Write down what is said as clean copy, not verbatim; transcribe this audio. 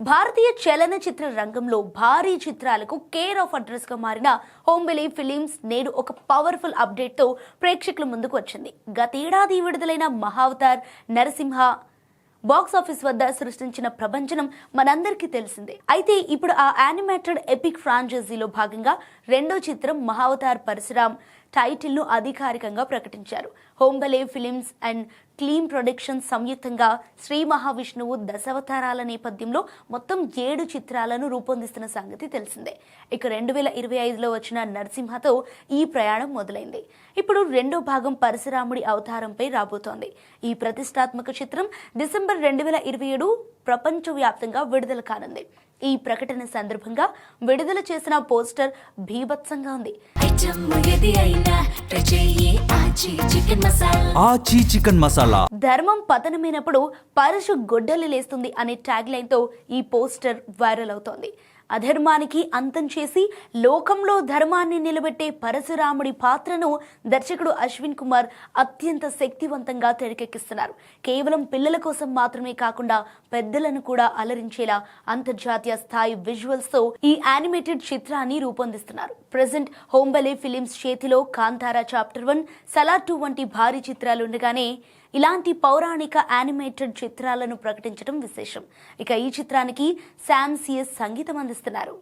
భారతీయ చలనచిత్ర రంగంలో భారీ చిత్రాలకు కేర్ ఆఫ్ అడ్రస్ గా మారిన హోంబలే ఫిలిమ్స్ నేడు ఒక పవర్ఫుల్ అప్డేట్ తో ప్రేక్షకుల ముందుకు వచ్చింది. గతేడాది విడుదలైన మహావతార్, నరసింహ బాక్స్ ఆఫీస్ వద్ద సృష్టించిన ప్రభంజనం మనందరికీ తెలిసిందే. అయితే ఇప్పుడు ఆ యానిమేటెడ్ ఎపిక్ ఫ్రాంచైజీలో భాగంగా రెండో చిత్రం మహావతార్ పరశురామ్ టైటిల్ ను అధికారికంగా ప్రకటించారు. Hombale films and clean productions సంయుక్తంగా శ్రీ మహావిష్ణువు దశావతారాల నేపథ్యంలో మొత్తం 7 చిత్రాలను రూపొందిస్తున్న సంగతి తెలిసిందే. ఇక 2025లో వచ్చిన నరసింహతో ఈ ప్రయాణం మొదలైంది. ఇప్పుడు రెండో భాగం పరశురాముడి అవతారంపై రాబోతోంది. ఈ ప్రతిష్టాత్మక చిత్రం డిసెంబర్ 2027 ప్రపంచవ్యాప్తంగా విడుదల కానుంది. ఈ ప్రకటన సందర్భంగా విడుదల చేసిన పోస్టర్ భీభత్సంగా ఉంది. ధర్మం పతనమైనప్పుడు పరశు గొడ్డలి లేస్తుంది అనే ట్యాగ్ లైన్ తో ఈ పోస్టర్ వైరల్ అవుతోంది. అధర్మానికి అంతం చేసి లోకంలో ధర్మాన్ని నిలబెట్టే పరశురాముడి పాత్రను దర్శకుడు అశ్విన్ కుమార్ అత్యంత శక్తివంతంగా తెరకెక్కిస్తున్నారు. కేవలం పిల్లల కోసం మాత్రమే కాకుండా పెద్దలను కూడా అలరించేలా అంతర్జాతీయ స్థాయి విజువల్స్ తో ఈ యానిమేటెడ్ చిత్రాన్ని రూపొందిస్తున్నారు. ప్రెజెంట్ హోంబలే ఫిలిమ్స్ చేతిలో కాంతారా చాప్టర్ 1, సలార్ 2 వంటి భారీ చిత్రాలు ఉండగానే ఇలాంటి పౌరాణిక యానిమేటెడ్ చిత్రాలను ప్రకటించడం విశేషం. ఇక ఈ చిత్రానికి శామ్ సిఎస్ సంగీతం అందిస్తున్నారు.